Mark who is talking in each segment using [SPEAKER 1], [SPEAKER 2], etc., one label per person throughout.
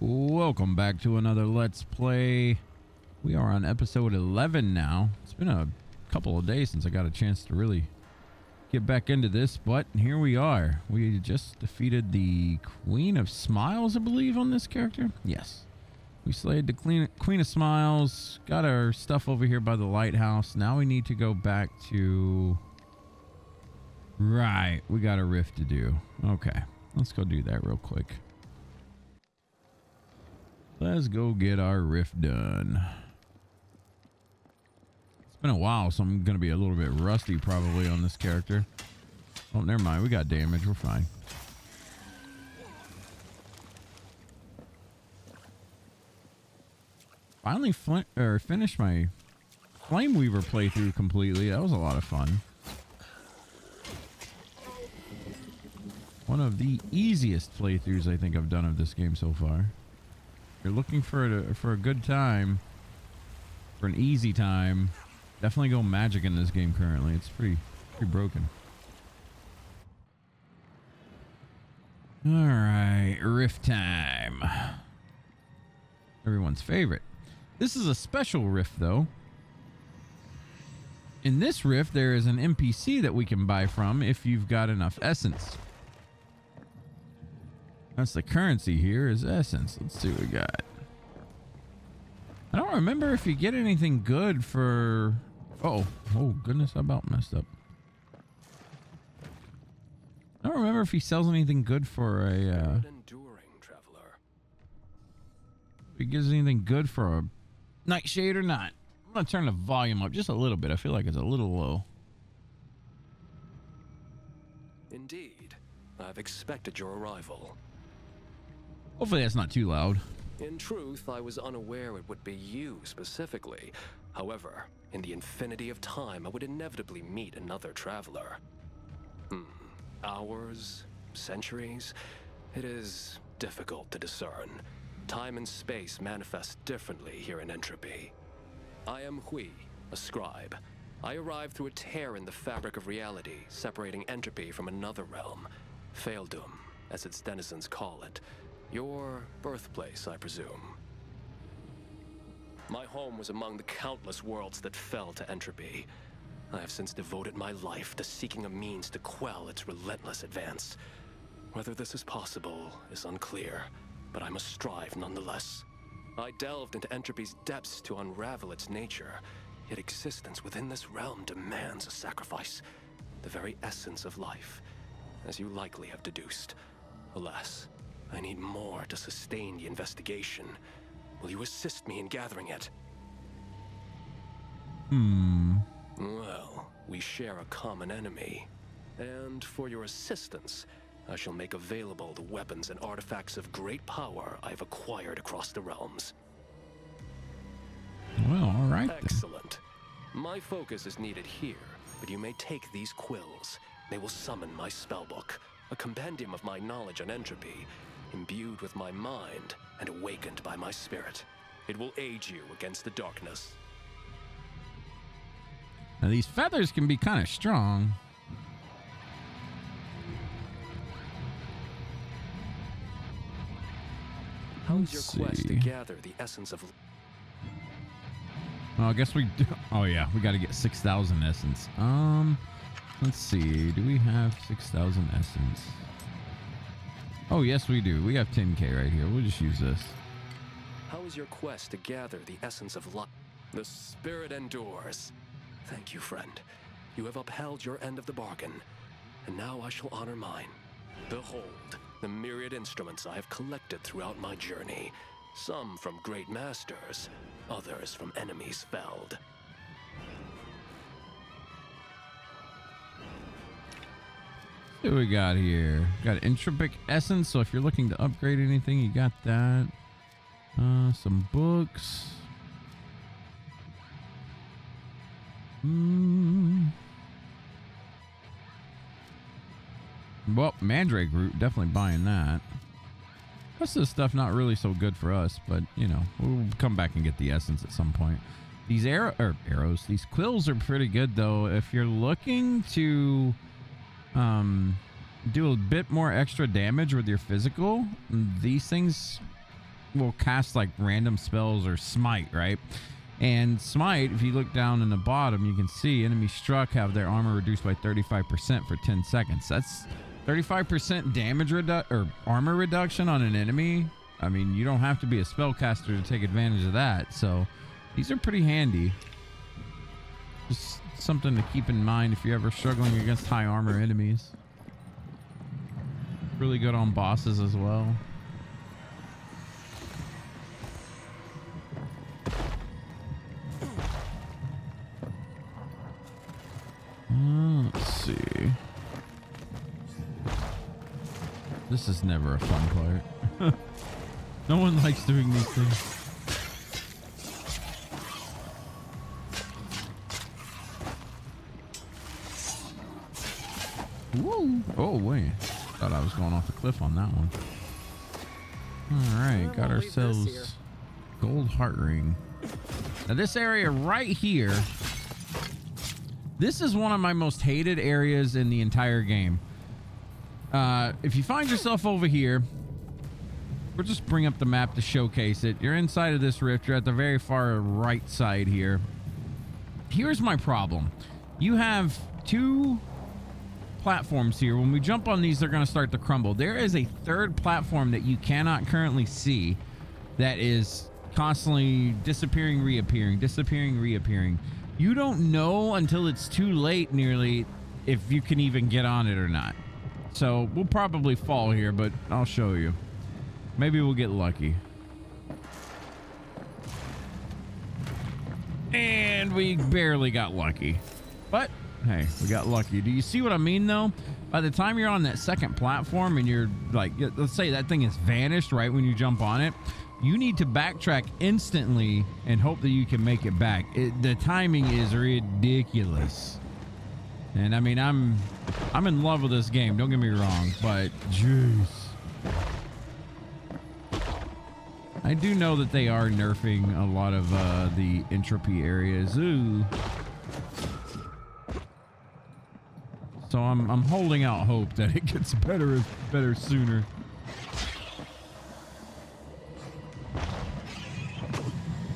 [SPEAKER 1] Welcome back to another Let's Play. We are on episode 11 now. It's been a couple of days since I got a chance to really get back into this, but here we are. We just defeated the Queen of Smiles, I believe, on this character. Yes. We slayed the Queen of Smiles, got our stuff over here by the lighthouse. Now we need to go back to... Right, we got a rift to do. Okay, let's go do that real quick. Let's go get our rift done. It's been a while, so I'm going to be a little bit rusty probably on this character. Oh, never mind. We got damage. We're fine. Finally finished my Flame Weaver playthrough completely. That was a lot of fun. One of the easiest playthroughs I think I've done of this game so far. If you're looking for a good time, for an easy time, definitely go magic in this game currently. It's pretty broken. All right, rift time. Everyone's favorite. This is a special rift though. In this rift, there is an NPC that we can buy from if you've got enough essence. That's the currency here, is essence. Let's see what we got. I don't remember if you get anything good for... Oh goodness, I about messed up. I don't remember if he sells anything good for a...
[SPEAKER 2] Enduring traveler.
[SPEAKER 1] If he gives anything good for a nightshade or not. I'm going to turn the volume up just a little bit. I feel like it's a little low.
[SPEAKER 2] Indeed. I've expected your arrival.
[SPEAKER 1] Hopefully that's not too loud.
[SPEAKER 2] In truth, I was unaware it would be you specifically. However, in the infinity of time, I would inevitably meet another traveler. Hours? Centuries? It is difficult to discern. Time and space manifest differently here in Entropy. I am Hui, a scribe. I arrived through a tear in the fabric of reality, separating Entropy from another realm. Faeldum, as its denizens call it. Your birthplace, I presume. My home was among the countless worlds that fell to Entropy. I have since devoted my life to seeking a means to quell its relentless advance. Whether this is possible is unclear, but I must strive nonetheless. I delved into Entropy's depths to unravel its nature, yet existence within this realm demands a sacrifice, the very essence of life, as you likely have deduced. Alas, I need more to sustain the investigation. Will you assist me in gathering it? Well, we share a common enemy. And for your assistance, I shall make available the weapons and artifacts of great power I've acquired across the realms.
[SPEAKER 1] Well, all right then.
[SPEAKER 2] Excellent. My focus is needed here, but you may take these quills. They will summon my spellbook, a compendium of my knowledge on entropy, imbued with my mind and awakened by my spirit. It will aid you against the darkness.
[SPEAKER 1] Now these feathers can be kind of strong.
[SPEAKER 2] How is your quest to gather the essence of...
[SPEAKER 1] Well, I guess we do. Oh yeah, we got to get 6,000 essence. Let's see. Do we have 6,000 essence? Oh yes, we do. We have 10k right here. We'll just use this.
[SPEAKER 2] How is your quest to gather the essence of life? The spirit endures. Thank you, friend. You have upheld your end of the bargain, and now I shall honor mine. Behold, the myriad instruments I have collected throughout my journey. Some from great masters, others from enemies felled.
[SPEAKER 1] See what we got here. Got entropic essence, so if you're looking to upgrade anything, you got that. Some books. Well, Mandrake root, definitely buying that. Rest of the stuff not really so good for us, but you know, we'll come back and get the essence at some point. These arrows, these quills are pretty good though. If you're looking to do a bit more extra damage with your physical, these things will cast like random spells or smite, right? And smite, if you look down in the bottom, you can see enemy struck have their armor reduced by 35% for 10 seconds. That's 35% damage or armor reduction on an enemy. I mean, you don't have to be a spellcaster to take advantage of that. So these are pretty handy. Just something to keep in mind if you're ever struggling against high armor enemies. Really good on bosses as well. Let's see. This is never a fun part. No one likes doing these things. Woo! Oh, wait. Thought I was going off the cliff on that one. All right, got ourselves gold heart ring. Now this area right here, this is one of my most hated areas in the entire game. If you find yourself over here, we'll just bring up the map to showcase it. You're inside of this rift. You're at the very far right side here. Here's my problem. You have two platforms here. When we jump on these, they're going to start to crumble. There is a third platform that you cannot currently see that is constantly disappearing, reappearing, disappearing, reappearing. You don't know until it's too late nearly if you can even get on it or not. So we'll probably fall here, but I'll show you. Maybe we'll get lucky. And we barely got lucky. But hey, we got lucky. Do you see what I mean though? By the time you're on that second platform and you're like, let's say that thing is vanished right when you jump on it, you need to backtrack instantly and hope that you can make it back. The timing is ridiculous. And I mean, I'm in love with this game, don't get me wrong, but jeez. I do know that they are nerfing a lot of the entropy areas. Ooh. So I'm holding out hope that it gets better sooner.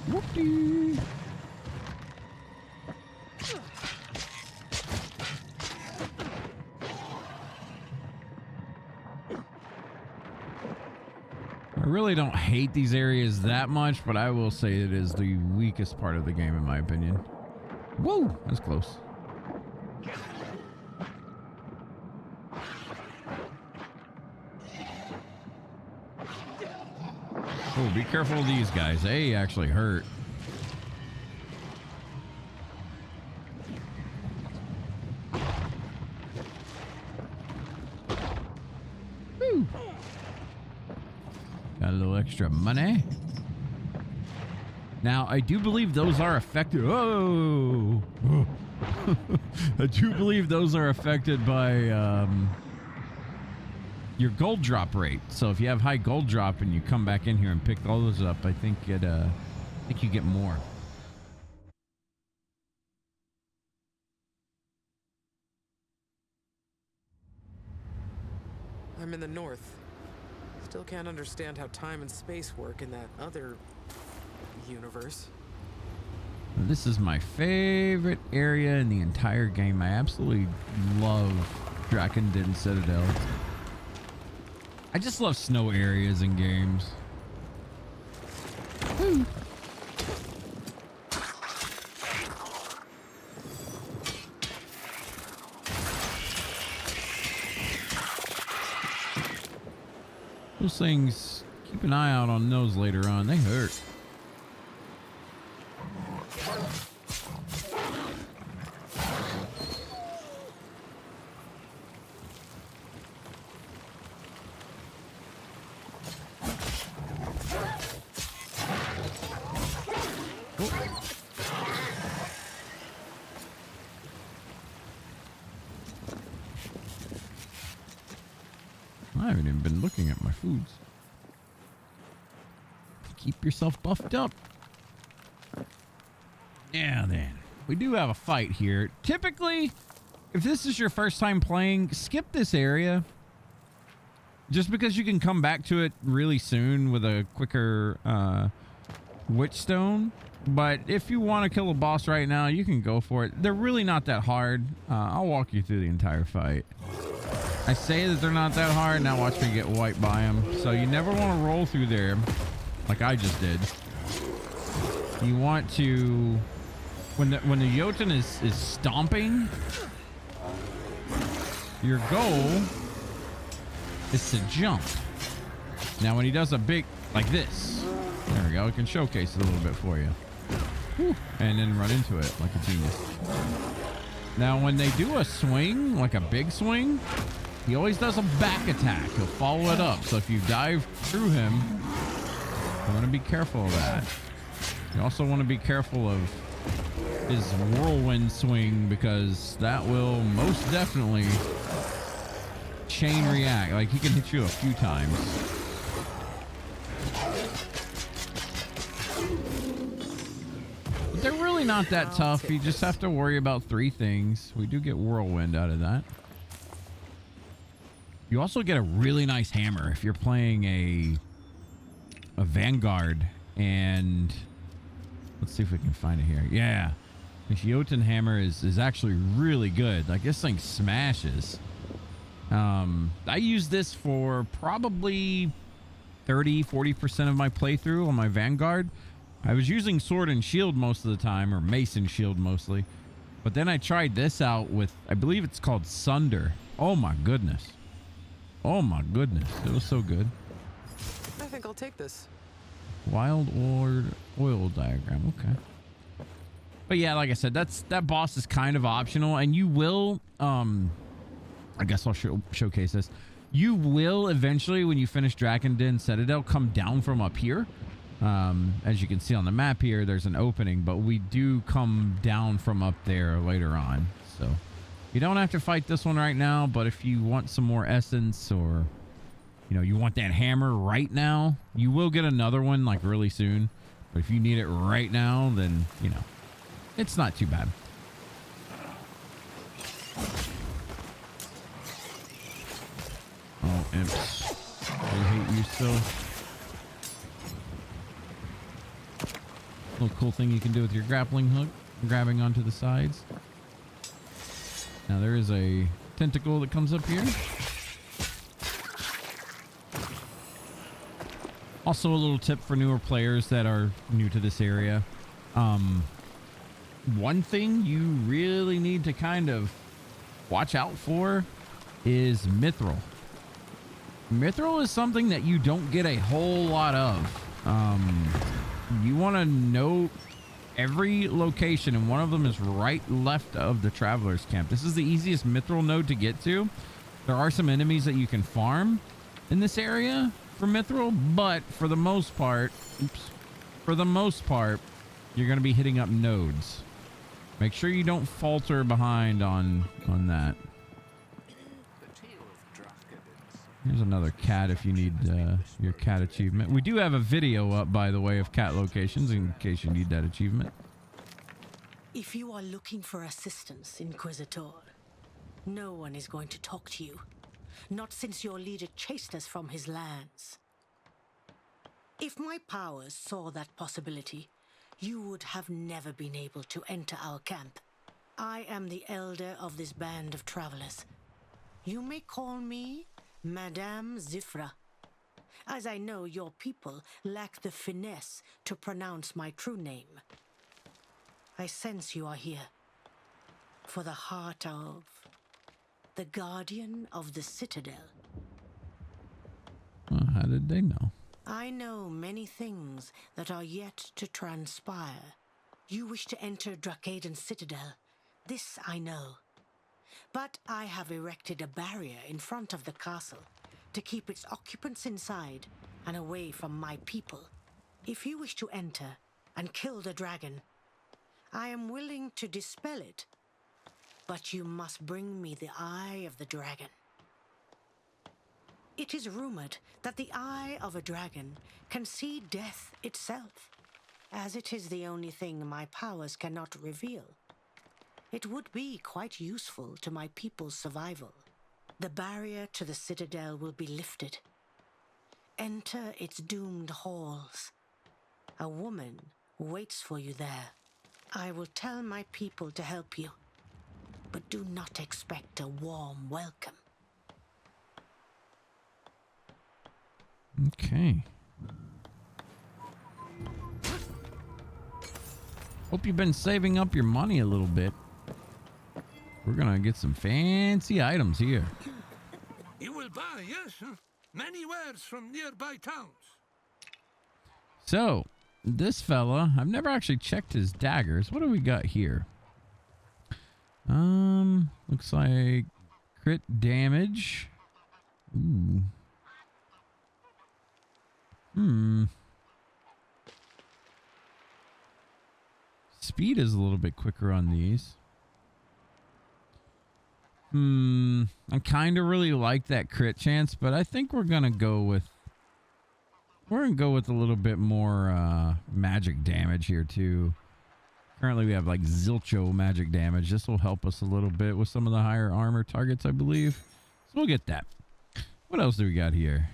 [SPEAKER 1] Whoopty. I really don't hate these areas that much, but I will say it is the weakest part of the game in my opinion. Whoa, that's close. Oh, be careful of these guys. They actually hurt. Woo. Got a little extra money. Now, I do believe those are affected. Oh, I do believe those are affected by your gold drop rate. So if you have high gold drop and you come back in here and pick all those up, I think you get more.
[SPEAKER 3] I'm in the north. Still can't understand how time and space work in that other universe.
[SPEAKER 1] This is my favorite area in the entire game. I absolutely love Drakkenden Citadel. I just love snow areas in games. Woo. Those things, keep an eye out on those later on. They hurt. I haven't even been looking at my foods. Keep yourself buffed up. Yeah, then. We do have a fight here. Typically, if this is your first time playing, skip this area. Just because you can come back to it really soon with a quicker Witchstone. But if you want to kill a boss right now, you can go for it. They're really not that hard. I'll walk you through the entire fight. I say that they're not that hard. Now watch me get wiped by them. So you never want to roll through there like I just did. You want to... When the Jotun is stomping, your goal is to jump. Now when he does a big... like this. There we go. I can showcase it a little bit for you. Whew. And then run into it like a genius. Now when they do a swing, like a big swing, he always does a back attack. He'll follow it up. So if you dive through him, you want to be careful of that. You also want to be careful of his whirlwind swing, because that will most definitely chain react. Like, he can hit you a few times. But they're really not that tough. You just have to worry about 3 things. We do get whirlwind out of that. You also get a really nice hammer if you're playing a Vanguard. And let's see if we can find it here. Yeah. The Jotun hammer is actually really good. Like, this thing smashes. I use this for probably 30-40% of my playthrough on my Vanguard. I was using sword and shield most of the time, or mace and shield mostly. But then I tried this out with, I believe it's called Sunder. Oh my goodness. Oh my goodness. It was so good.
[SPEAKER 3] I think I'll take this.
[SPEAKER 1] Wild oil diagram. Okay. But yeah, like I said, that boss is kind of optional, and you will, I guess I'll showcase this. You will eventually, when you finish Drakkenden Citadel, come down from up here. As you can see on the map here, there's an opening, but we do come down from up there later on. So you don't have to fight this one right now, but if you want some more essence, or, you know, you want that hammer right now, you will get another one like really soon. But if you need it right now, then, you know, it's not too bad. Oh, imps. I hate you still. Little cool thing you can do with your grappling hook, grabbing onto the sides. Now there is a tentacle that comes up here. Also, a little tip for newer players that are new to this area. One thing you really need to kind of watch out for is mithril. Mithril is something that you don't get a whole lot of. You want to note every location, and one of them is right left of the traveler's camp. This is the easiest mithril node to get to. There are some enemies that you can farm in this area for mithril, but for the most part, you're going to be hitting up nodes. Make sure you don't falter behind on that. Here's another cat if you need your cat achievement. We do have a video up, by the way, of cat locations in case you need that achievement.
[SPEAKER 4] If you are looking for assistance, Inquisitor, no one is going to talk to you. Not since your leader chased us from his lands. If my powers saw that possibility, you would have never been able to enter our camp. I am the elder of this band of travelers. You may call me Madame Zifra, as I know your people lack the finesse to pronounce my true name. I sense you are here for the heart of the Guardian of the Citadel.
[SPEAKER 1] Well, how did they know?
[SPEAKER 4] I know many things that are yet to transpire. You wish to enter Drakkenden Citadel. This I know. But I have erected a barrier in front of the castle to keep its occupants inside and away from my people. If you wish to enter and kill the dragon, I am willing to dispel it, but you must bring me the eye of the dragon. It is rumored that the eye of a dragon can see death itself, as it is the only thing my powers cannot reveal. It would be quite useful to my people's survival. The barrier to the Citadel will be lifted. Enter its doomed halls. A woman waits for you there. I will tell my people to help you, but do not expect a warm welcome.
[SPEAKER 1] Okay. Hope you've been saving up your money a little bit. We're gonna get some fancy items here.
[SPEAKER 5] You will buy, yes? Many wares from nearby towns.
[SPEAKER 1] So, this fella, I've never actually checked his daggers. What do we got here? Looks like crit damage. Ooh. Speed is a little bit quicker on these. I kind of really like that crit chance, but I think we're gonna go with a little bit more magic damage here too. Currently we have like zilcho magic damage. This will help us a little bit with some of the higher armor targets, I believe. So we'll get that. What else do we got here?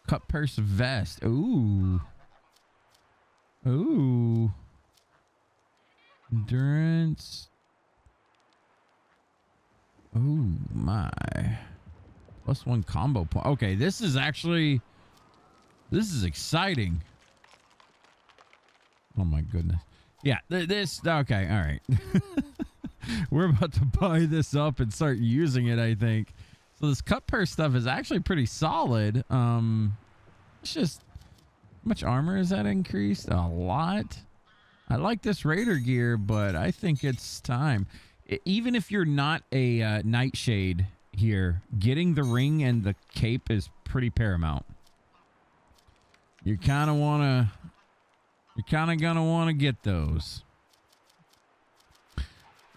[SPEAKER 1] Cut purse vest. Ooh. Ooh. Endurance. Oh my. +1 combo point. Okay, this is exciting. Oh my goodness. Yeah, okay, all right. We're about to buy this up and start using it, I think. So this cut purse stuff is actually pretty solid. It's just, how much armor is that increased? A lot. I like this raider gear, but I think it's time. Even if you're not a nightshade here, getting the ring and the cape is pretty paramount. You're kind of gonna want to get those.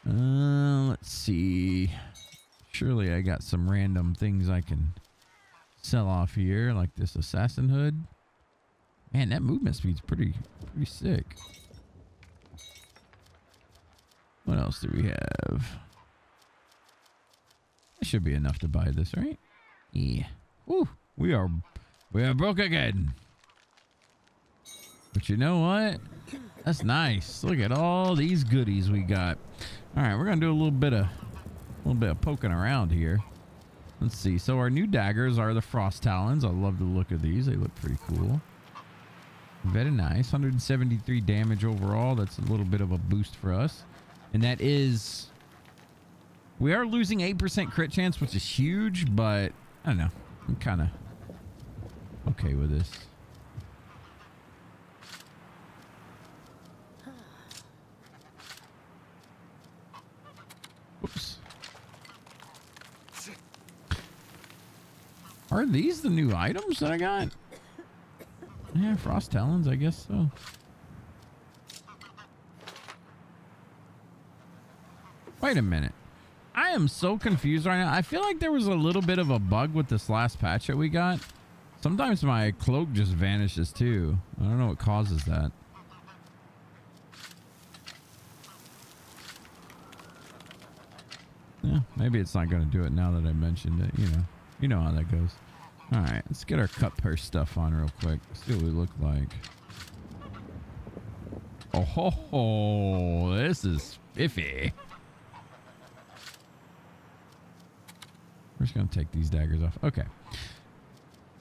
[SPEAKER 1] Let's see. Surely I got some random things I can sell off here, like this assassin hood. Man, that movement speed's pretty sick. What else do we have? That should be enough to buy this, right? Yeah. Woo, we are broke again. But you know what? That's nice. Look at all these goodies we got. All right, we're gonna do a little bit of poking around here. Let's see. So our new daggers are the frost talons. I love the look of these. They look pretty cool. Very nice. 173 damage overall. That's a little bit of a boost for us. And that is, we are losing 8% crit chance, which is huge, but I don't know. I'm kind of okay with this. Whoops. Are these the new items that I got? Yeah, frost talons, I guess so. Wait a minute. I am so confused right now. I feel like there was a little bit of a bug with this last patch that we got. Sometimes my cloak just vanishes too. I don't know what causes that. Yeah, maybe it's not going to do it now that I mentioned it. You know how that goes. All right, let's get our cut purse stuff on real quick. See what we look like. Oh, ho, ho, this is spiffy. We're just going to take these daggers off. Okay.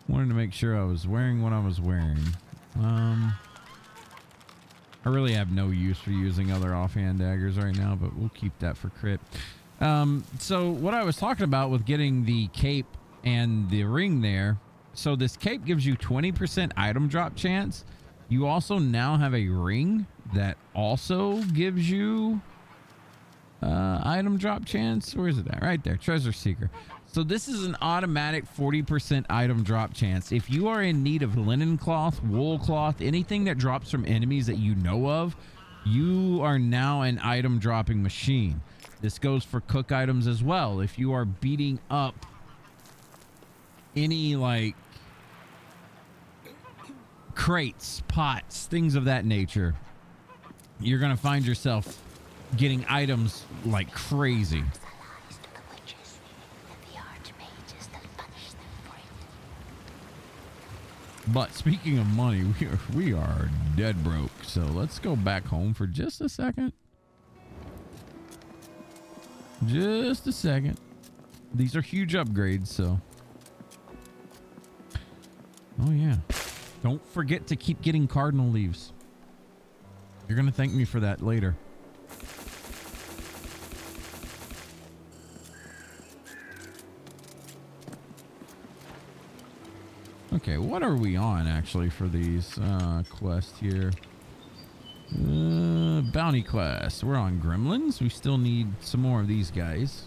[SPEAKER 1] Wanted to make sure I was wearing what I was wearing. I really have no use for using other offhand daggers right now, but we'll keep that for crit. So what I was talking about with getting the cape and the ring there. So this cape gives you 20% item drop chance. You also now have a ring that also gives you item drop chance. Where is it at? Right there. Treasure Seeker. So this is an automatic 40% item drop chance. If you are in need of linen cloth, wool cloth, anything that drops from enemies that you know of, you are now an item dropping machine. This goes for cook items as well. If you are beating up any like crates, pots, things of that nature, you're going to find yourself getting items like crazy. But speaking of money, we are dead broke. So let's go back home for just a second. Just a second. These are huge upgrades, so. Oh, yeah. Don't forget to keep getting cardinal leaves. You're going to thank me for that later. Okay, what are we on actually for these quests here? Bounty quest. We're on gremlins. We still need some more of these guys.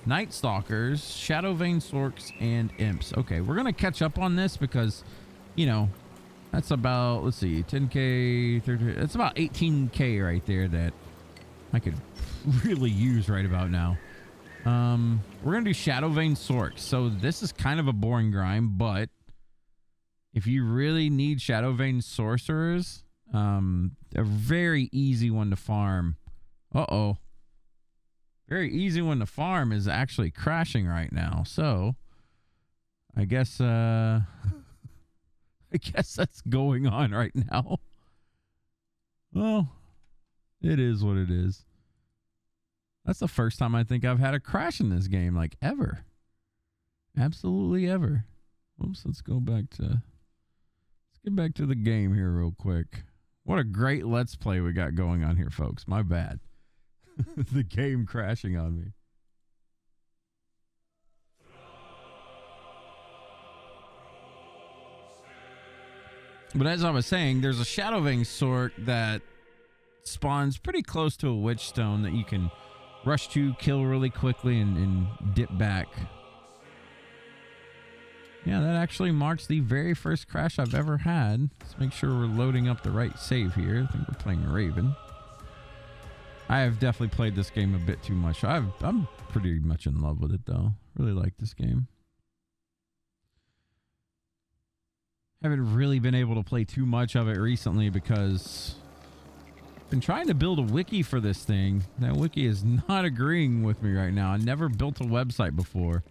[SPEAKER 1] Night Stalkers, Shadow Vein Sorks, and Imps. Okay, we're going to catch up on this because, you know, that's about, let's see, 10K, 30, it's about 18K right there that I could really use right about now. We're going to do Shadow Vein Sorks. So this is kind of a boring grind, but if you really need Shadow Vein Sorcerers, a very easy one to farm. Uh-oh. Very easy one to farm is actually crashing right now. So I guess I guess that's going on right now. Well, it is what it is. That's the first time I think I've had a crash in this game, like ever. Absolutely ever. Oops, let's get back to the game here real quick. What a great Let's Play we got going on here, folks. My bad. The game crashing on me. But as I was saying, there's a Shadow Vein Sork that spawns pretty close to a Witch Stone that you can rush to, kill really quickly, and dip back. Yeah, that actually marks the very first crash I've ever had. Let's make sure we're loading up the right save here. I think we're playing Raven. I have definitely played this game a bit too much. I'm pretty much in love with it, though. Really like this game. Haven't really been able to play too much of it recently because I've been trying to build a wiki for this thing. That wiki is not agreeing with me right now. I never built a website before.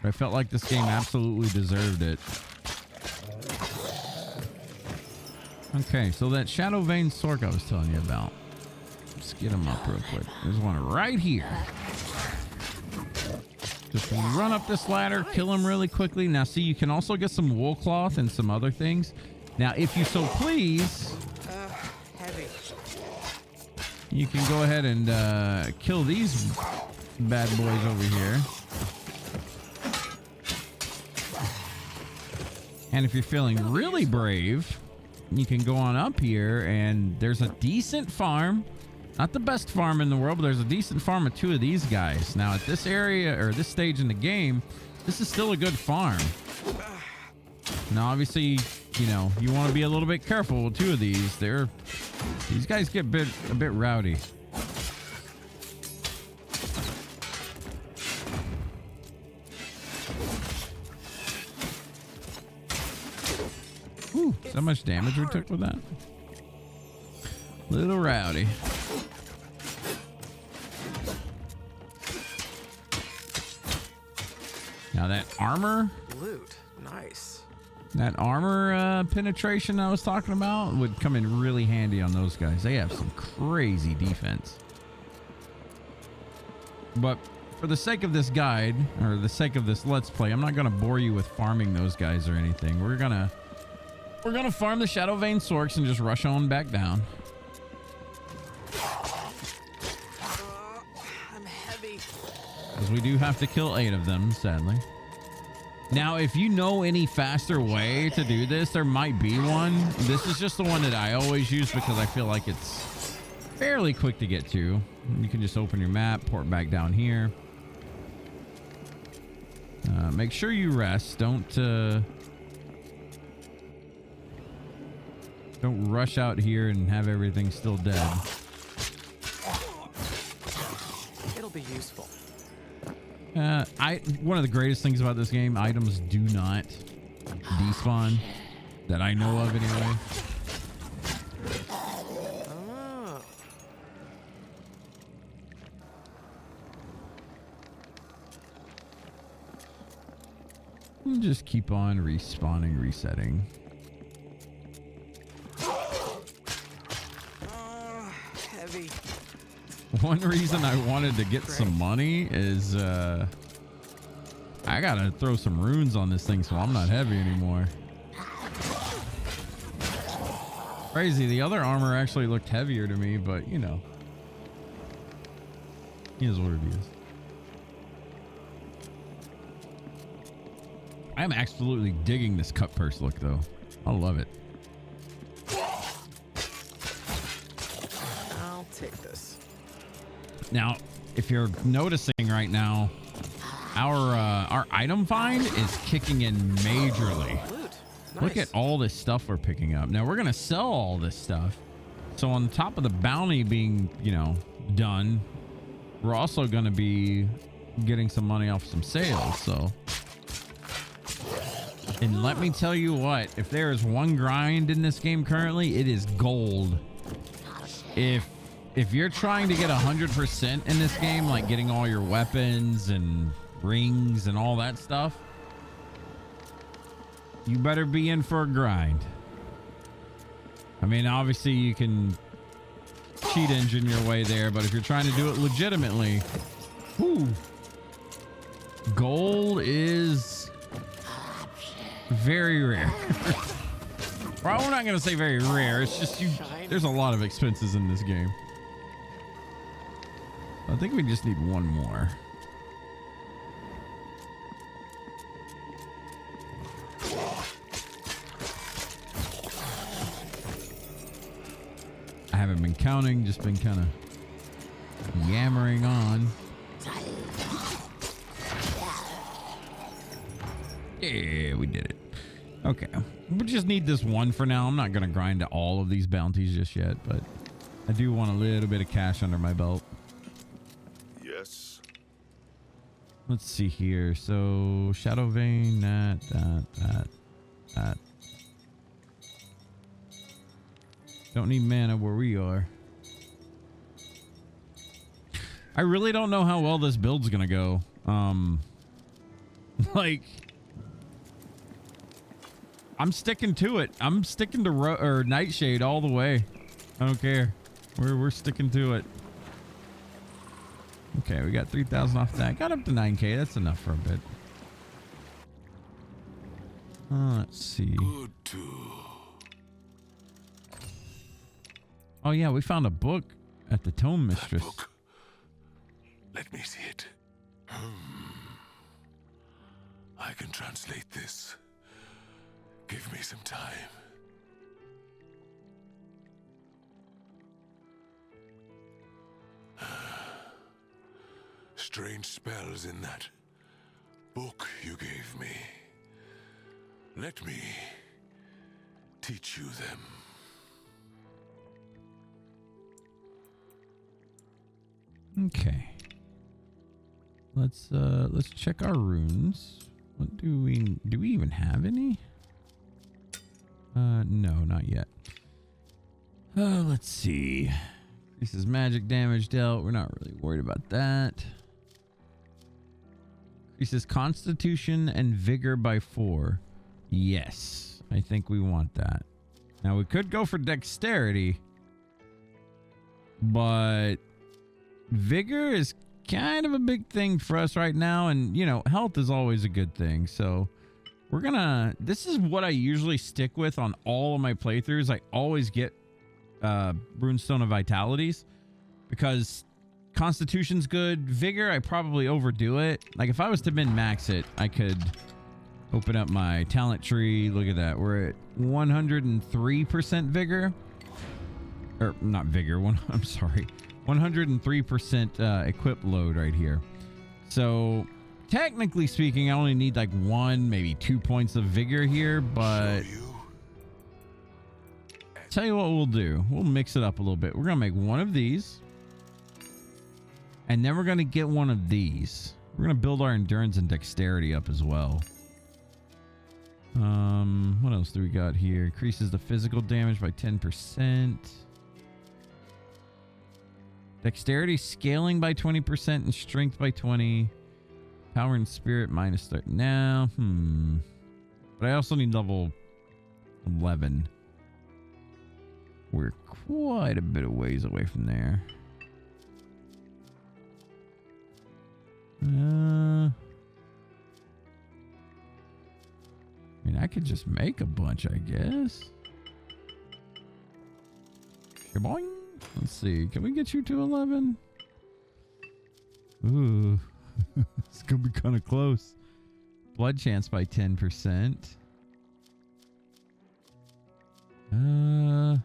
[SPEAKER 1] But I felt like this game absolutely deserved it. Okay, so that Shadow Vein Sork I was telling you about. Let's get him up real quick. There's one right here. Just run up this ladder, kill him really quickly. Now, see, you can also get some wool cloth and some other things. Now, if you so please,
[SPEAKER 3] Heavy.
[SPEAKER 1] you can go ahead and kill these bad boys over here. And if you're feeling really brave, you can go on up here and there's a decent farm. Not the best farm in the world, but there's a decent farm of two of these guys. Now, at this area or this stage in the game, this is still a good farm. Now, obviously, you know, you want to be a little bit careful with two of these. These guys get a bit rowdy. Ooh, so much damage we took with that. Little rowdy. Now that armor,
[SPEAKER 3] Loot. Nice.
[SPEAKER 1] that armor penetration I was talking about would come in really handy on those guys. They have some crazy defense. But for the sake of this guide, or the sake of this Let's Play, I'm not going to bore you with farming those guys or anything. We're gonna farm the Shadow Vein Sorks and just rush on back down.
[SPEAKER 3] I'm heavy.
[SPEAKER 1] Because we do have to kill 8 of them, sadly. Now, if you know any faster way to do this, there might be one. This is just the one that I always use because I feel like it's fairly quick to get to. You can just open your map, port back down here. Make sure you rest. Don't rush out here and have everything still dead.
[SPEAKER 3] It'll be useful.
[SPEAKER 1] One of the greatest things about this game, items do not despawn that I know of anyway.
[SPEAKER 3] Oh.
[SPEAKER 1] just keep on respawning, resetting.
[SPEAKER 3] Heavy.
[SPEAKER 1] One reason I wanted to get some money is I gotta throw some runes on this thing so I'm not heavy anymore. Crazy, the other armor actually looked heavier to me, but you know, it is what it is. I'm absolutely digging this cut purse look though. I love it.
[SPEAKER 3] I'll take this.
[SPEAKER 1] Now, if you're noticing right now, our item find is kicking in majorly.
[SPEAKER 3] Loot. Nice.
[SPEAKER 1] Look at all this stuff we're picking up. Now we're gonna sell all this stuff. So on top of the bounty being, you know, done, we're also gonna be getting some money off some sales. So, and let me tell you what, if there is one grind in this game currently, it is gold. If you're trying to get 100% in this game, like getting all your weapons and rings and all that stuff, you better be in for a grind. I mean, obviously you can cheat engine your way there, but if you're trying to do it legitimately, whew, gold is very rare. Well, we're not going to say very rare. It's just there's a lot of expenses in this game. I think we just need one more. I haven't been counting, just been kind of yammering on. Yeah, we did it. Okay. We just need this one for now. I'm not going to grind to all of these bounties just yet, but I do want a little bit of cash under my belt.
[SPEAKER 6] Yes.
[SPEAKER 1] Let's see here. So, Shadow Vein, that. Don't need mana where we are. I really don't know how well this build's gonna go. Like, I'm sticking to it. I'm sticking to Nightshade all the way. I don't care. We're sticking to it. Okay, we got 3,000 off that. Got up to 9K. That's enough for a bit. Let's see.
[SPEAKER 6] Good too.
[SPEAKER 1] Oh yeah, we found a book at the Tome
[SPEAKER 6] That
[SPEAKER 1] Mistress.
[SPEAKER 6] book. Let me see it. I can translate this. Give me some time. Strange spells in that book you gave me. Let me teach you them.
[SPEAKER 1] Okay. Let's check our runes. What do we even have any? No, not yet. Let's see. This is magic damage dealt. We're not really worried about that. Increases constitution and vigor by 4. Yes, I think we want that. Now we could go for dexterity, but vigor is kind of a big thing for us right now, and you know, health is always a good thing. So we're gonna, this is what I usually stick with on all of my playthroughs. I always get Runestone of Vitalities because Constitution's good. Vigor, I probably overdo it. Like if I was to min-max it, I could open up my talent tree. Look at that. We're at 103% vigor. Or not vigor, I'm sorry. 103% equip load right here. So technically speaking, I only need like 1, maybe 2 points of vigor here, but tell you what we'll do. We'll mix it up a little bit. We're going to make one of these, and then we're going to get one of these. We're going to build our endurance and dexterity up as well. What else do we got here? Increases the physical damage by 10%. Dexterity scaling by 20% and strength by 20. Power and spirit minus 30. Now, But I also need level 11. We're quite a bit of ways away from there. I mean, I could just make a bunch, I guess. Shaboing. Let's see. Can we get you to 11? Ooh. It's going to be kind of close. Blood chance by 10%. Man,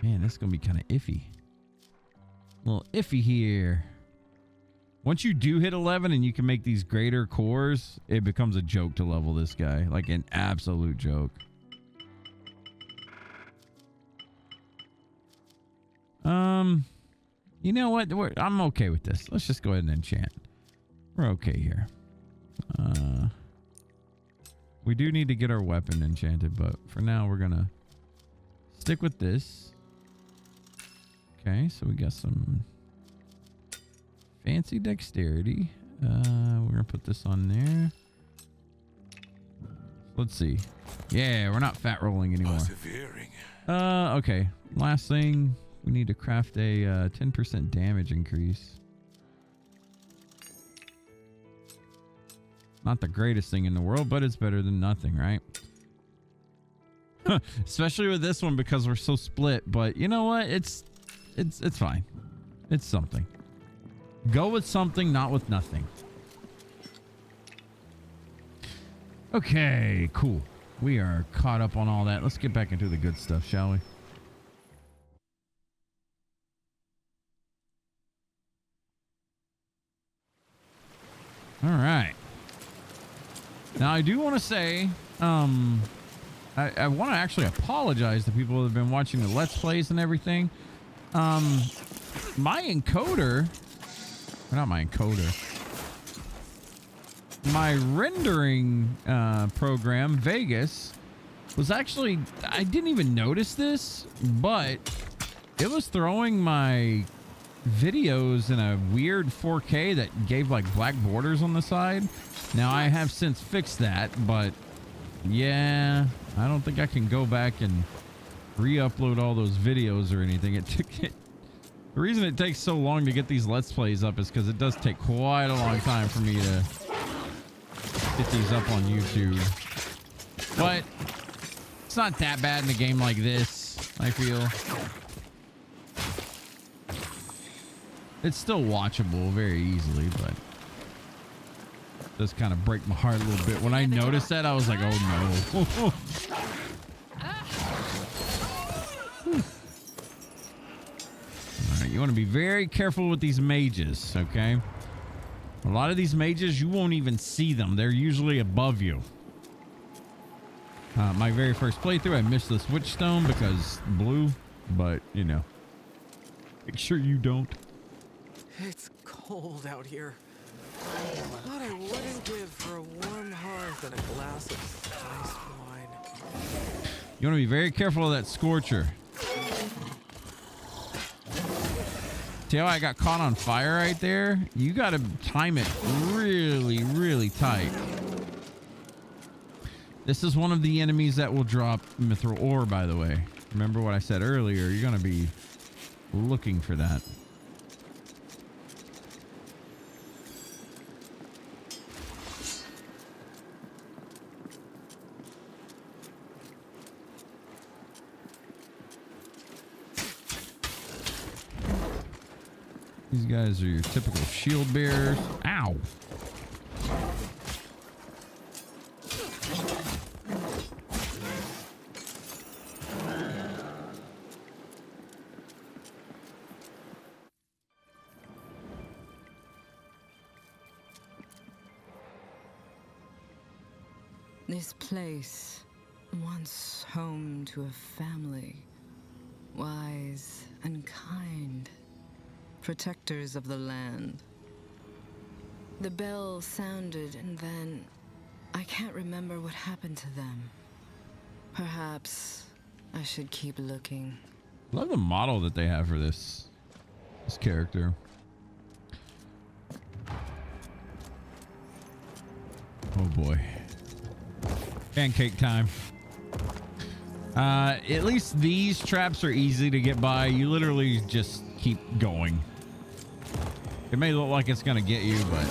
[SPEAKER 1] this is going to be kind of iffy. A little iffy here. Once you do hit 11 and you can make these greater cores, it becomes a joke to level this guy. Like an absolute joke. You know what? I'm okay with this. Let's just go ahead and enchant. We're okay here. We do need to get our weapon enchanted, but for now we're gonna stick with this. Okay, so we got some fancy dexterity. We're gonna put this on there. Let's see. Yeah, we're not fat rolling anymore.
[SPEAKER 6] Persevering.
[SPEAKER 1] Okay. Last thing, we need to craft a 10% damage increase. Not the greatest thing in the world, but it's better than nothing, right? Especially with this one because we're so split. But you know what? It's fine. It's something. Go with something, not with nothing. Okay, cool. We are caught up on all that. Let's get back into the good stuff, shall we? All right. Now, I do want to say, I want to actually apologize to people that have been watching the Let's Plays and everything. My encoder, or not my encoder, my rendering program, Vegas, was actually, I didn't even notice this, but it was throwing my videos in a weird 4K that gave like black borders on the side. Now I have since fixed that, but yeah, I don't think I can go back and re-upload all those videos or anything. The reason it takes so long to get these Let's Plays up is because it does take quite a long time for me to get these up on YouTube. But it's not that bad in a game like this, I feel. It's still watchable very easily, but it does kind of break my heart a little bit. When I noticed that, I was like, oh no. Alright, you want to be very careful with these mages, okay? A lot of these mages, you won't even see them. They're usually above you. My very first playthrough, I missed the switch stone because blue, but, you know. Make sure you don't.
[SPEAKER 3] It's cold out here. What I wouldn't give for a warm hearth and a glass of iced wine.
[SPEAKER 1] You want to be very careful of that scorcher. See how I got caught on fire right there? You got to time it really, really tight. This is one of the enemies that will drop mithril ore, by the way. Remember what I said earlier? You're going to be looking for that. These guys are your typical shield bearers. Ow!
[SPEAKER 7] This place, once home to a family, wise and kind. Protectors of the land. The bell sounded and then I can't remember what happened to them. Perhaps I should keep looking.
[SPEAKER 1] Love the model that they have for this character. Oh boy. Pancake time. At least these traps are easy to get by. You literally just keep going. It may look like it's gonna get you, but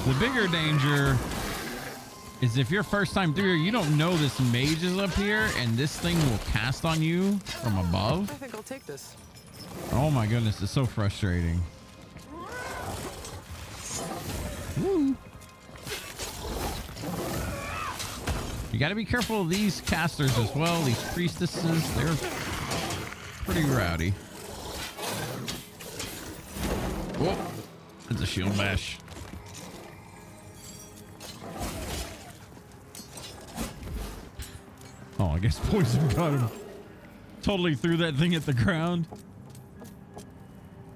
[SPEAKER 1] the bigger danger is if you're first time through here, you don't know this mage is up here and this thing will cast on you from above.
[SPEAKER 3] I think I'll take this.
[SPEAKER 1] Oh my goodness, it's so frustrating. Woo. You got to be careful of these casters as well. These priestesses, they're pretty rowdy. Whoa, that's a shield bash. Oh, I guess poison got him. Totally threw that thing at the ground.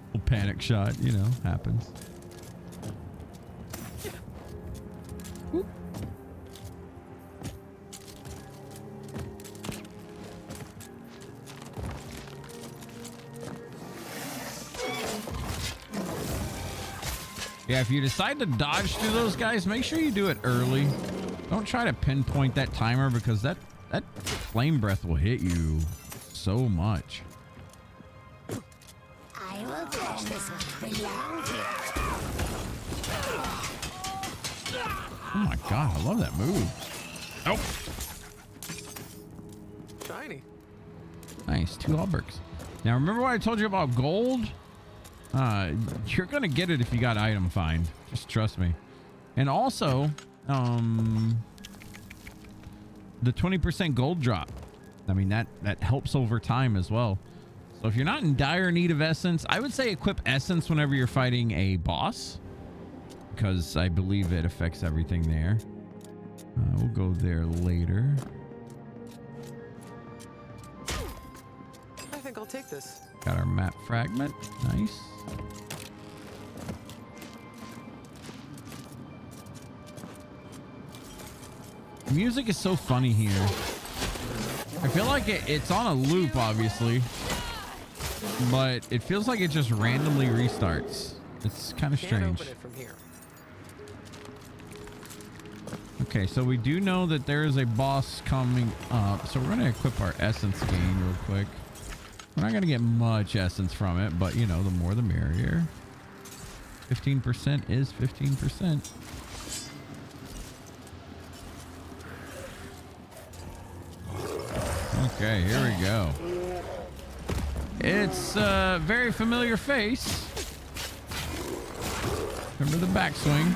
[SPEAKER 1] Little panic shot, you know, happens. Whoop. Yeah, if you decide to dodge through those guys, make sure you do it early. Don't try to pinpoint that timer because that flame breath will hit you so much.
[SPEAKER 8] I will crush this one belong here.
[SPEAKER 1] Oh my god, I love that move. Nope.
[SPEAKER 3] Shiny.
[SPEAKER 1] Nice, 2 Albergs. Now remember what I told you about gold? You're gonna get it if you got item find. Just trust me. And also, the 20% gold drop. I mean, that helps over time as well. So if you're not in dire need of essence, I would say equip essence whenever you're fighting a boss, because I believe it affects everything there. We'll go there later.
[SPEAKER 3] I think I'll take this.
[SPEAKER 1] Got our map fragment. Nice. The music is so funny here. I feel like it's on a loop, obviously, but it feels like it just randomly restarts. It's kind of
[SPEAKER 3] Can't
[SPEAKER 1] strange.
[SPEAKER 3] open it from here.
[SPEAKER 1] Okay, so we do know that there is a boss coming up, so we're going to equip our essence gain real quick. We're not going to get much essence from it, but you know, the more the merrier. 15% is 15%. Okay, here we go. It's a very familiar face. Remember the backswing.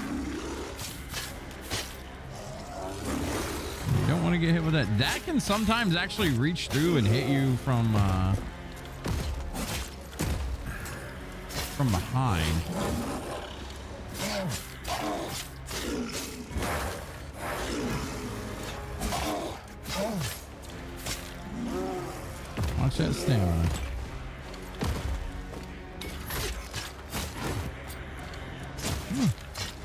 [SPEAKER 1] You don't want to get hit with that. That can sometimes actually reach through and hit you from behind. Watch that stamina.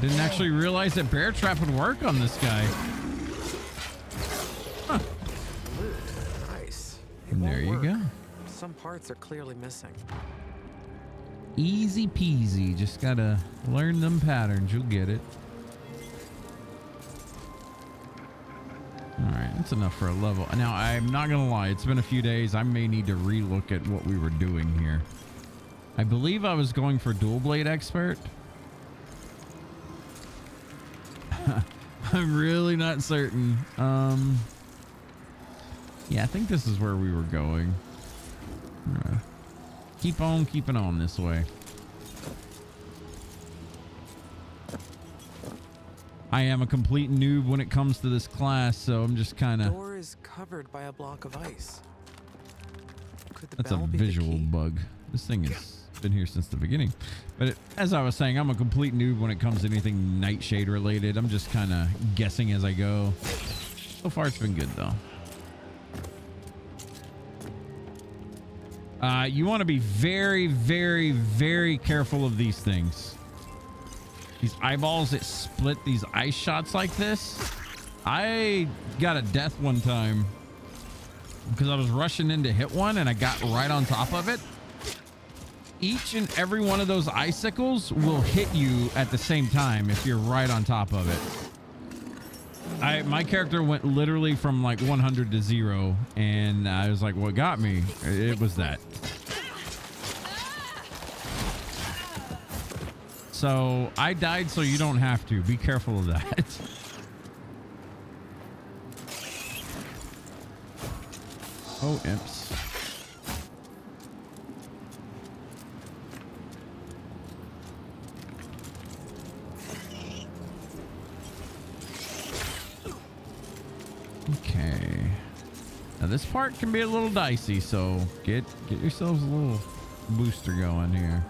[SPEAKER 1] Didn't actually realize that bear trap would work on this guy. Huh.
[SPEAKER 3] Nice.
[SPEAKER 1] And there you go.
[SPEAKER 3] Some parts are clearly missing.
[SPEAKER 1] Easy peasy. Just gotta learn them patterns. You'll get it. All right, that's enough for a level. Now, I'm not gonna lie. It's been a few days. I may need to relook at what we were doing here. I believe I was going for dual blade expert. I'm really not certain. Yeah, I think this is where we were going. Keep on keeping on this way. I am a complete noob when it comes to this class, so I'm just kind of...
[SPEAKER 3] Door is covered by a block of ice. Could the
[SPEAKER 1] That's a
[SPEAKER 3] bell be the
[SPEAKER 1] visual
[SPEAKER 3] key?
[SPEAKER 1] bug. This thing has been here since the beginning. But as I was saying, I'm a complete noob when it comes to anything Nightshade related. I'm just kind of guessing as I go. So far, it's been good, though. You want to be very, very, very careful of these things. These eyeballs that split these ice shots like this. I got a death one time because I was rushing in to hit one and I got right on top of it. Each and every one of those icicles will hit you at the same time if you're right on top of it. My character went literally from like 100 to 0, and I was like, what got me? It was that. So I died so you don't have to. Be careful of that. Oh, imps. Okay. Now this part can be a little dicey, so get yourselves a little booster going here.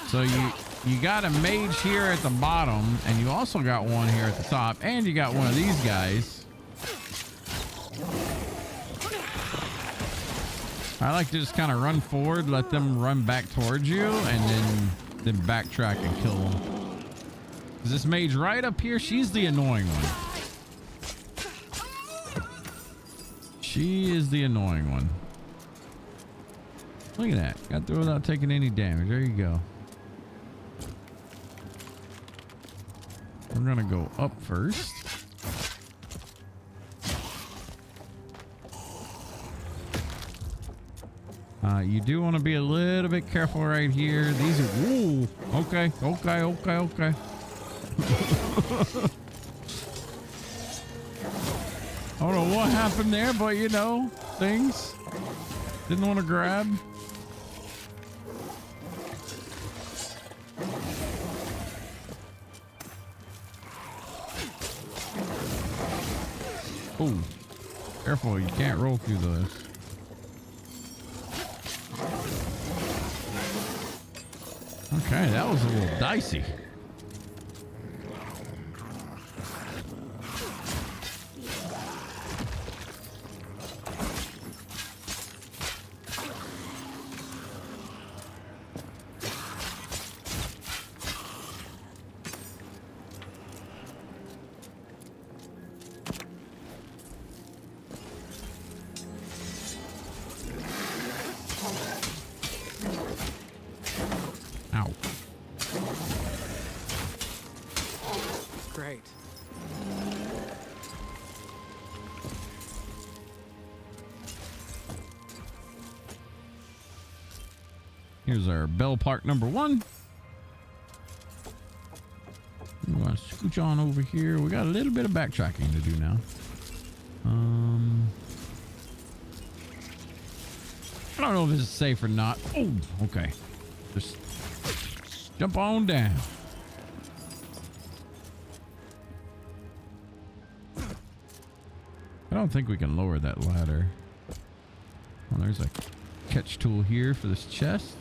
[SPEAKER 1] So you got a mage here at the bottom, and you also got one here at the top, and you got one of these guys. I like to just kind of run forward, let them run back towards you, and then backtrack and kill them. Is this mage right up here? She's the annoying one. She is the annoying one. Look at that. Got through without taking any damage. There you go. We're gonna go up first. You do want to be a little bit careful right here. These are, ooh, okay. I don't know what happened there, but you know, things didn't want to grab. Oh, careful, you can't roll through those. Okay, that was a little dicey.
[SPEAKER 3] Great.
[SPEAKER 1] Here's our bell park number 1. We're going to scooch on over here. We got a little bit of backtracking to do now. I don't know if this is safe or not. Oh, okay. Just jump on down. I don't think we can lower that ladder. Well, there's a catch tool here for this chest.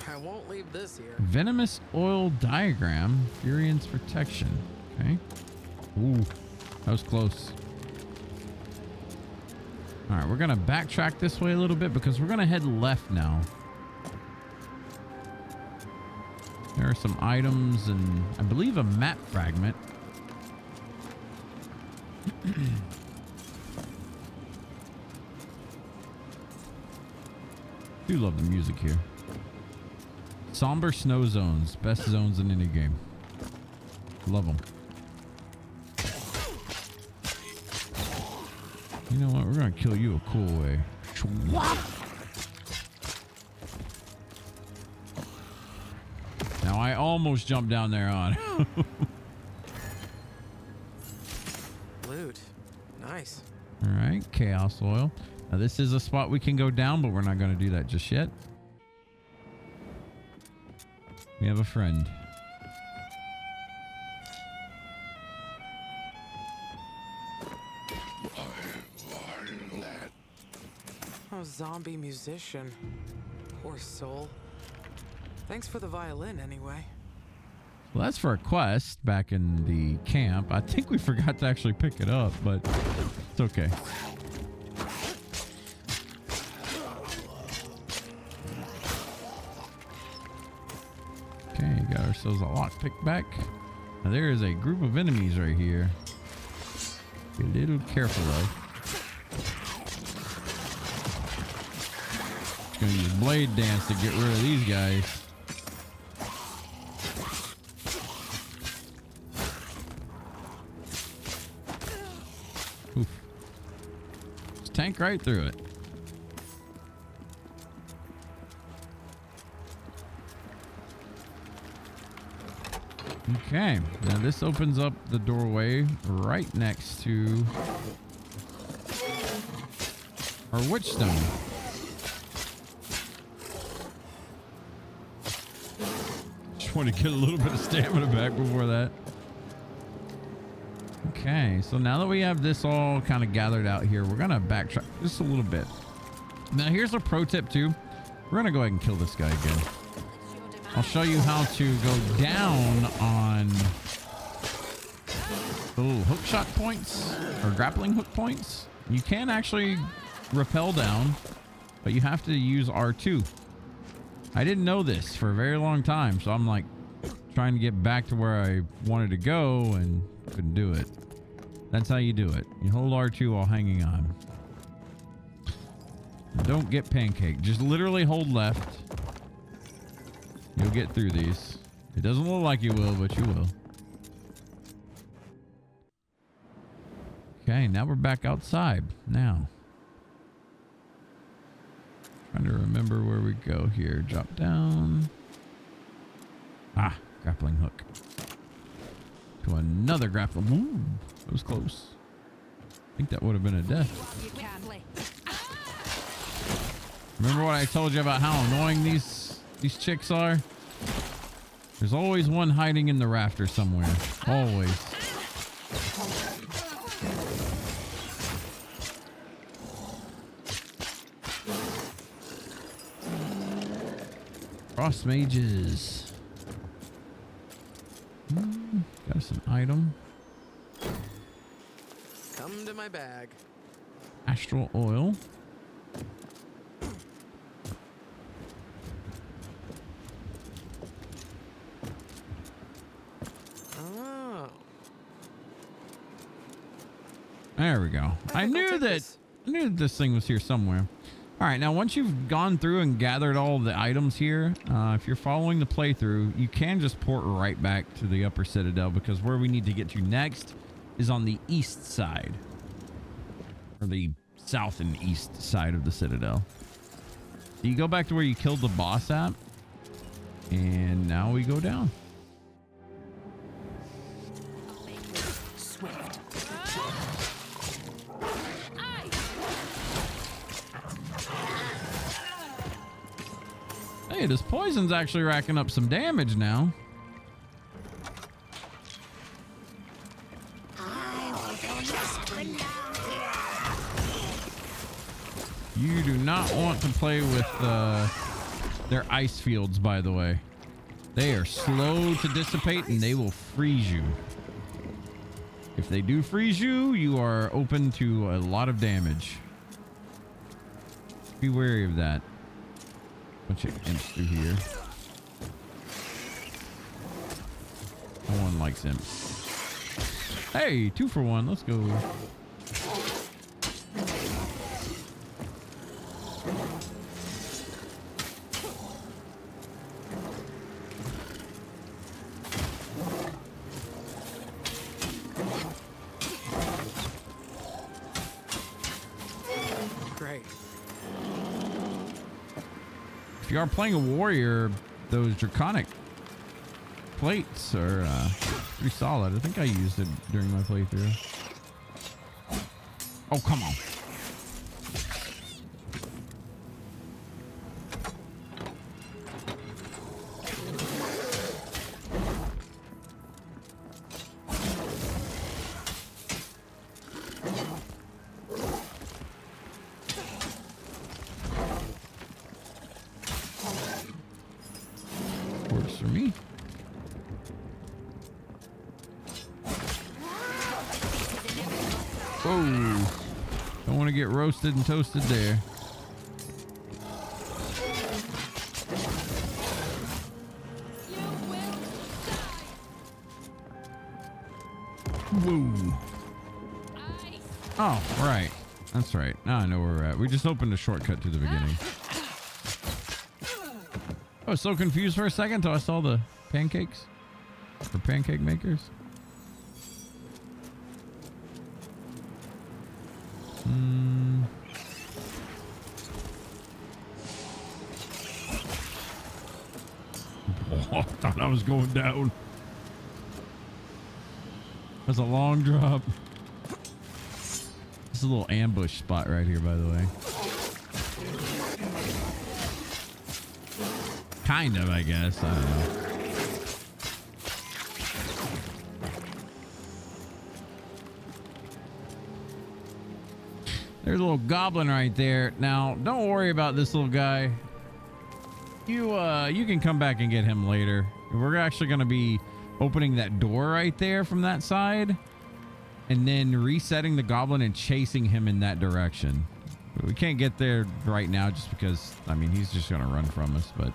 [SPEAKER 3] I won't leave this here.
[SPEAKER 1] Venomous oil diagram. Furian's protection. Okay. Ooh, that was close. All right, we're going to backtrack this way a little bit because we're going to head left now. There are some items and I believe a map fragment. Do love the music here. Somber snow zones, best zones in any game. Love them. You know what? We're gonna kill you a cool way. Now I almost jumped down there on.
[SPEAKER 3] Loot. Nice.
[SPEAKER 1] All right, chaos oil. Now this is a spot we can go down, but we're not going to do that just yet. We have a friend.
[SPEAKER 3] A zombie musician. Poor soul. Thanks for the violin anyway.
[SPEAKER 1] Well, that's for a quest back in the camp. I think we forgot to actually pick it up, but it's okay. Okay, got ourselves a lockpick back. Now there is a group of enemies right here. Be a little careful though. Just gonna use blade dance to get rid of these guys. Oof. Just tank right through it. Okay, now this opens up the doorway right next to our witchstone. Just want to get a little bit of stamina back before that. Okay, so now that we have this all kind of gathered out here, we're gonna backtrack just a little bit. Now here's a pro tip too. We're gonna go ahead and kill this guy again. I'll show you how to go down on the little hook shot points or grappling hook points. You can actually rappel down, but you have to use R2. I didn't know this for a very long time, so I'm like trying to get back to where I wanted to go and couldn't do it. That's how you do it. You hold R2 while hanging on. Don't get pancake. Just literally hold left. You'll get through these. It doesn't look like you will, but you will. Okay, now we're back outside. Now. Trying to remember where we go here. Drop down. Ah, grappling hook. To another grappling. Ooh, that was close. I think that would have been a death. Remember what I told you about how annoying these chicks are? There's always one hiding in the rafter somewhere. Always. Frost mages. Got us an item.
[SPEAKER 3] Come to my bag.
[SPEAKER 1] Astral oil.
[SPEAKER 3] Oh.
[SPEAKER 1] There we go. I knew that this thing was here somewhere. All right, now once you've gone through and gathered all the items here, if you're following the playthrough, you can just port right back to the upper citadel, because where we need to get to next is on the east side, or the south and east side of the citadel. So you go back to where you killed the boss at, and now we go down.
[SPEAKER 4] Swift.
[SPEAKER 1] Hey, this poison's actually racking up some damage now. You do not want to play with their ice fields, by the way. They are slow to dissipate and they will freeze you. If they do freeze you, you are open to a lot of damage. Be wary of that. Bunch of imps through here. No one likes imps. Hey, 2 for 1. Let's go.
[SPEAKER 3] Great.
[SPEAKER 1] If you are playing a warrior, those draconic plates are pretty solid. I think I used it during my playthrough. Oh, come on. Works for me. Whoa. Don't want to get roasted and toasted there. Whoa. Oh, right. That's right. Now I know where we're at. We just opened a shortcut to the beginning. I was so confused for a second until I saw the pancakes. Or pancake makers. was going down. That's a long drop. This is a little ambush spot right here, by the way. Kind of, I guess. I don't know. There's a little goblin right there. Now, don't worry about this little guy. You can come back and get him later. We're actually going to be opening that door right there from that side and then resetting the goblin and chasing him in that direction. We can't get there right now just because, I mean, he's just going to run from us, but...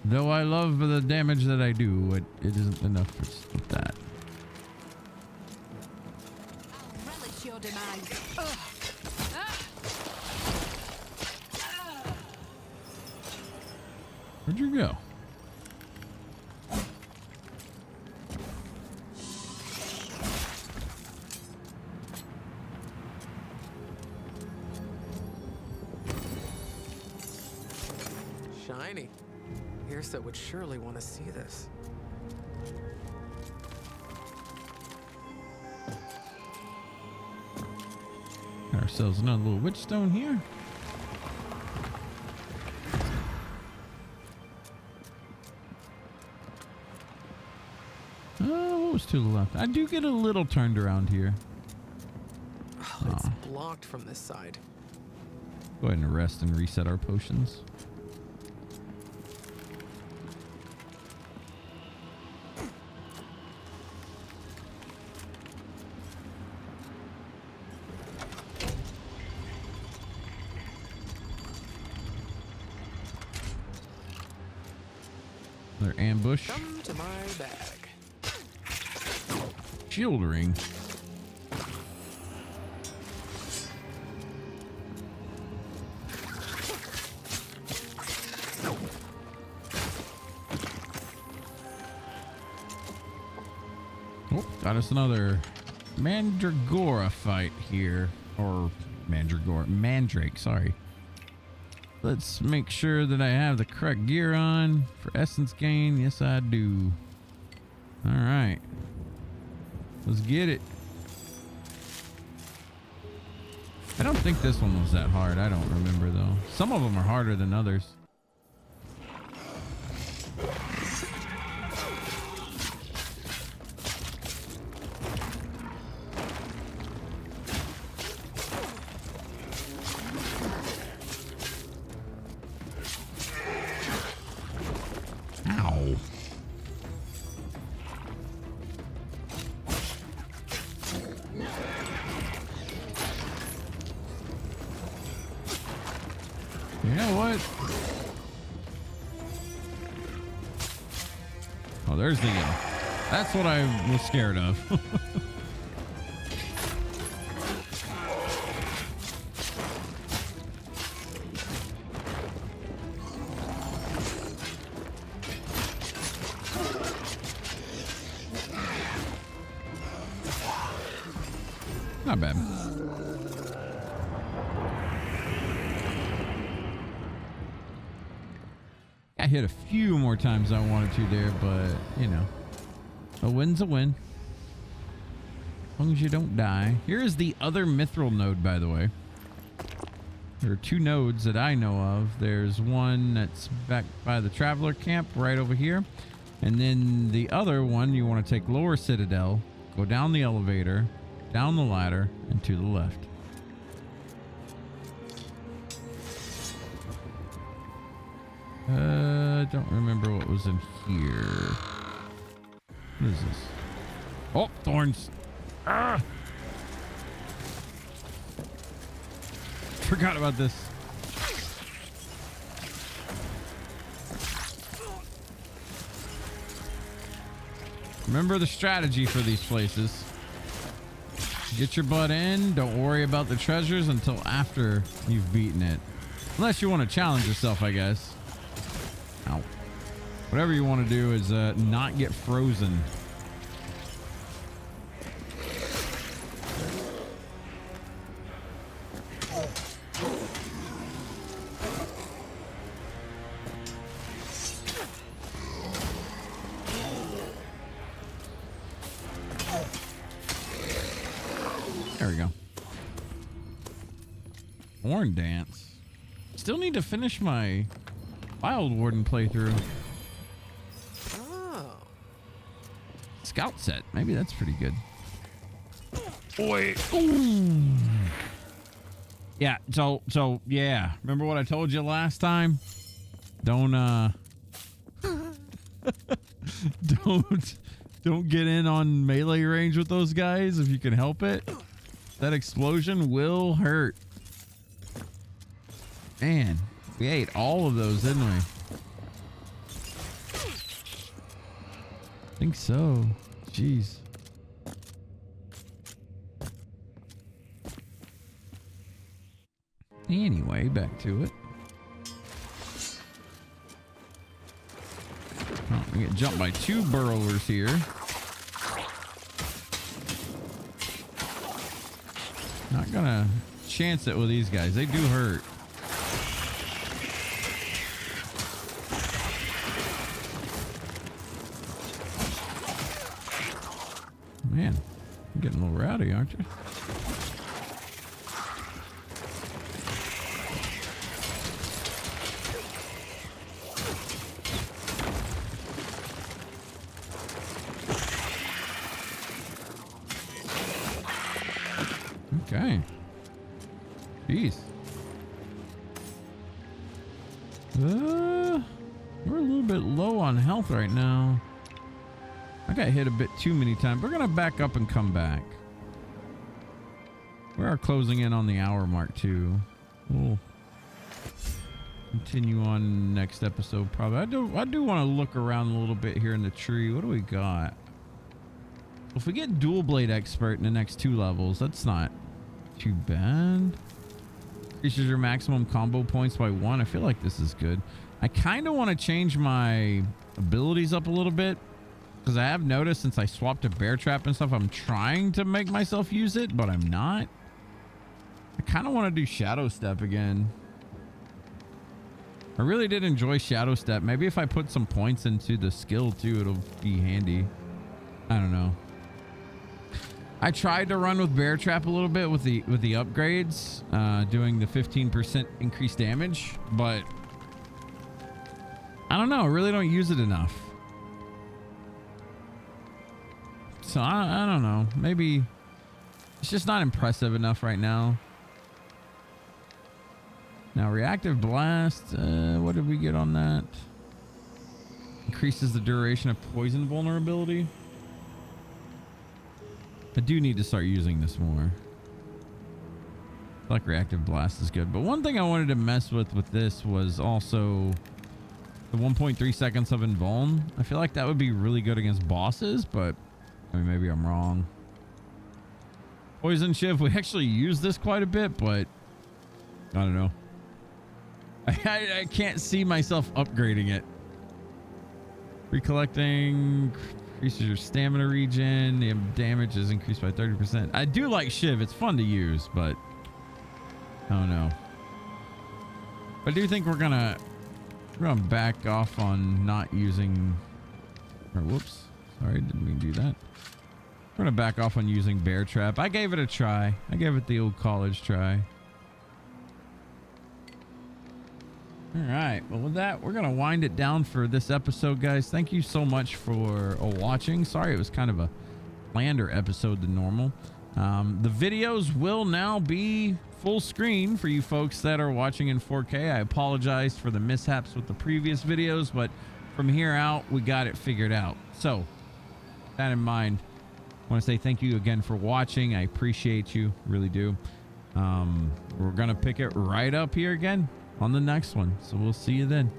[SPEAKER 1] Though I love the damage that I do, it isn't enough for that.
[SPEAKER 9] I'll relish your demise.
[SPEAKER 1] Where'd you go?
[SPEAKER 3] Shiny. Yrsa would surely want to see this.
[SPEAKER 1] Got ourselves another little witch stone here. Oh, what was to the left? I do get a little turned around here.
[SPEAKER 3] Oh, it's blocked from this side.
[SPEAKER 1] Go ahead and rest and reset our potions. Another ambush.
[SPEAKER 3] Come to my bag.
[SPEAKER 1] Shield ring. Oh, got us another Mandragora fight here. Or Mandragora. Mandrake, sorry. Let's make sure that I have the correct gear on for essence gain. Yes, I do. All right. Let's get it. I don't think this one was that hard. I don't remember, though. Some of them are harder than others. Ow. You know what? Oh, there's the inn. That's what I was scared of. Not bad. I hit a few more times than I wanted to there, but you know, a win's a win. As long as you don't die. Here is the other mithril node, by the way. There are two nodes that I know of. There's one that's back by the traveler camp right over here. And then the other one, you want to take Lower Citadel, go down the elevator, down the ladder, and to the left. I don't remember what was in here. What is this? Oh, thorns. Ah! Forgot about this. Remember the strategy for these places. Get your butt in. Don't worry about the treasures until after you've beaten it. Unless you want to challenge yourself, I guess. Ow. Whatever you want to do is not get frozen. Horn dance. Still need to finish my Wild Warden playthrough.
[SPEAKER 3] Oh.
[SPEAKER 1] Scout set. Maybe that's pretty good. Wait. Ooh. Yeah. So yeah. Remember what I told you last time? Don't don't get in on melee range with those guys if you can help it. That explosion will hurt. Man, we ate all of those, didn't we? I think so. Jeez. Anyway, back to it. Oh, we get jumped by 2 burrowers here. Not gonna chance it with these guys. They do hurt. Man, you're getting a little rowdy, aren't you? Okay. Jeez. We're a little bit low on health right now. I got hit a bit too many times. We're gonna back up and come back. We are closing in on the hour mark too. We'll continue on next episode probably. I do want to look around a little bit here in the tree. What do we got? If we get dual blade expert in the next 2 levels, that's not too bad. Increases your maximum combo points by 1. I feel like this is good. I kind of want to change my abilities up a little bit, because I have noticed since I swapped to bear trap and stuff, I'm trying to make myself use it, but I'm not. I kind of want to do shadow step again. I really did enjoy shadow step. Maybe if I put some points into the skill too, it'll be handy. I don't know. I tried to run with bear trap a little bit with the upgrades, doing the 15% increased damage, but I don't know. I really don't use it enough. So I don't know. Maybe it's just not impressive enough right now. Now reactive blast. What did we get on that? Increases the duration of poison vulnerability. I do need to start using this more. I feel like reactive blast is good. But one thing I wanted to mess with this was also the 1.3 seconds of invuln. I feel like that would be really good against bosses, but I mean, maybe I'm wrong. Poison shiv. We actually use this quite a bit, but I don't know. I can't see myself upgrading it. Recollecting increases your stamina regen. The damage is increased by 30%. I do like shiv. It's fun to use, but I don't know. But I do think we're gonna back off on not using. Or whoops, sorry, didn't mean to do that. We're gonna back off on using bear trap. I gave it a try. I gave it the old college try. All right, well with that, we're gonna wind it down for this episode, guys. Thank you so much for watching. Sorry it was kind of a blander episode than normal. The videos will now be full screen for you folks that are watching in 4K. I apologize for the mishaps with the previous videos, but from here out we got it figured out. So with that in mind, I want to say thank you again for watching. I appreciate you, really do. We're gonna pick it right up here again on the next one, so we'll see you then.